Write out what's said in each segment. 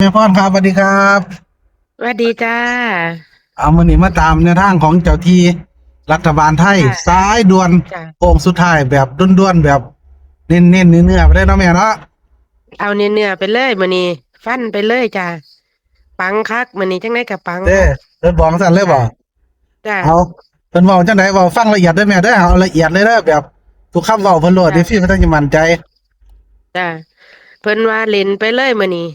ม่พรครับสวัสดีครับสวัสดีจ้าเอามื้อนี้มาตามแนวทางของเจ้าที่รัฐบาลไทยจ้าสายด่วนจ้าโค้งสุดท้ายแบบด่วนๆแบบเน้นๆเนื้อๆไปได้เนาะแม่เนาะเอาเนื้อไปเลยมื้อนี้ฟันไปเลยจ้าปังคักมื้อนี้จังได๋ก็ปังเด้คักเพิ่นบอกซั่นเลยจ้าบ่จ้าเอาเพิ่นเว้าจังได๋เว้าฟังละเอียดเด้อแม่เด้อเอาละเอียดเลยเด้อแบบทุกคำเว้าเพิ่นโลดจ้านี่พี่ก็ต้องสิมั่นใจจ้าเพิ่นว่าเล่นไปเลยมื้อนี้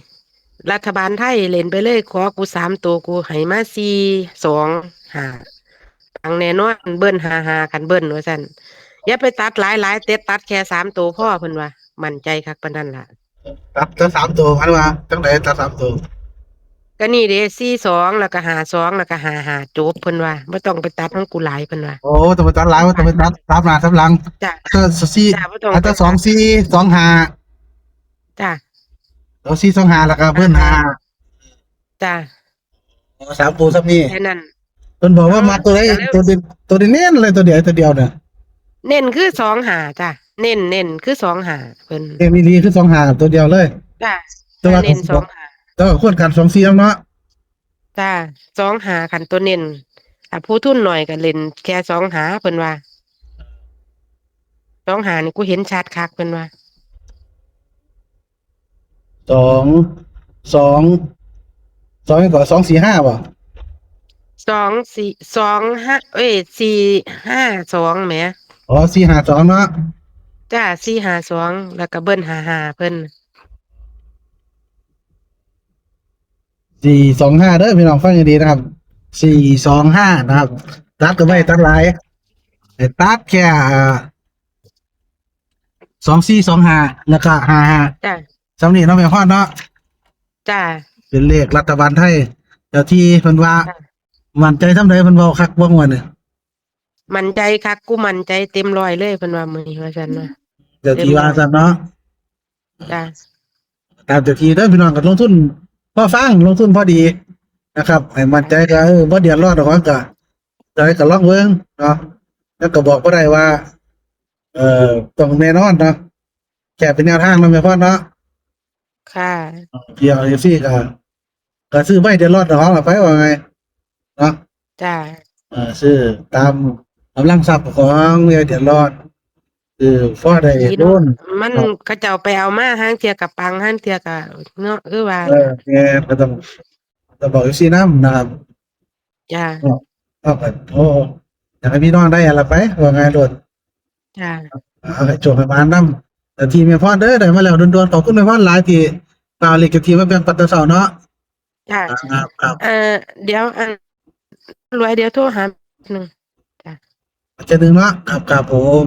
รัฐบาลไทยเล่นไปเลยขอกู3 ตัวกูให้มา4 2 5ปังแน่นอนเบิ้น55คันเบิ้นว่าซั่นอย่าไปตัดหลายๆตัดแค่3 ตัวพอเพิ่นว่ามั่นใจคักปานนั้นล่ะตัดแต่3ตัวมันว่าจังได๋ตัด3ตัวก็นี่เด้42แล้วก็52แล้วก็55จบเพิ่นว่าบ่ต้องไปตัดของกูหลายเพิ่นว่า โอ้ต้องไปตัดหลังต้องไปตัดตามหน้าตามหลังจ้ะถ้าสี่จ้ะบ่ต้องอาจจะไปตัด24 25จ้ะเอา4 25แล้วก็เพิ่นหา5จ้ะอ๋อ3ตัวซ้ำนี้ แค่นั้นเพิ่นบอกเอาว่ามาตัวใดก็เลยตัวเด่นตัวเน้นๆเลยตัวเดียวตัวเดียวน่ะเน้นคือ2 หาจ้ะเน้นคือ2 หาเพิ่นเอ็มอีหลีคือ2หาตัวเดียวเลยจ้ะแต่ว่าก็จ้ะเน้นสิบอก2 หาแต่ว่าควรกัน2 4นำเนาะจ้ะ2 หาคันตัวเน้นถ้าผู้ทุนน้อยก็เล่นแค่2 หาเพิ่นว่า2 หานี่กูเห็นชัดคักเพิ่นว่า2 2 2นี่ก็245บ่2 4 2 54 5 2แหมอ๋อ452เนาะจ้ะ4 5 2แล้วก็เบิ้น55เพิ่น425เด้อพี่น้องฟังให้ดีนะครับ425นะครับตัดก็ไม่ตัดหจ้ะลายให้ตัดแค่2425แล้วก็55จ้ะสำนี้เนาะแม่พรเนาะจ้ะเป็นเลขรัฐบาลไทยเจ้าที่เพิ่นว่าจ้ะ มั่นใจส่ำใดเพิ่นเว้าคักบ่ม่วนนี่มั่นใจคักกูมั่นใจเต็มร้อยเลยเพิ่นว่ามื้อนี้ว่าซั่นว่าเจ้าที่ว่าเต็มร้อยซั่นเนาะ จ้ะตามเจ้าที่เด้อพี่น้องก็ลงทุนพอฟังลงทุนพอดีนะครับให้มั่นใจก็บ่เดือดร้อนดอกก็ใจก็ลองเบิ่งเนาะแล้วก็บอกบ่ได้ว่าต้องแน่นอนเนาะแค่เป็นแนวทางเนาะแม่พ่อเนาะค่ะเกี่ยวจังซี่ก็ซื้อไว้เดือดร้อนดอกล่ะไปว่าไงเนาะจ้ะซื้อตามกำลังทรัพย์ของอย่าเดือดร้อนคือพอได้ดีทุเนาะนมันเนาะเขาเจ้าไปเอามาห้างเที่ยก็ปังห้างเที่ยก็เนาะคือว่าล่ะแม่นก็ต้องบอกจังซี่นำนะครับจ้ะเนาะก็โอ้อยากให้พี่น้องได้อะล่ะไปว่าไงโลด จ้ะเอาให้โชคให้หมานนำแต่ทีแม่พรเด้อได้มาแล้วด่วนๆขอบคุณแม่พรหลายที่ฝากเลขกับทีมมาแบ่งปันแต่เช้าเนาะจ้ะคจ้ะรับครับเดี๋ยวรวยเดี๋ยวโทรหาหนึ่งจ้ะอาจจะนึงเนาะครับผม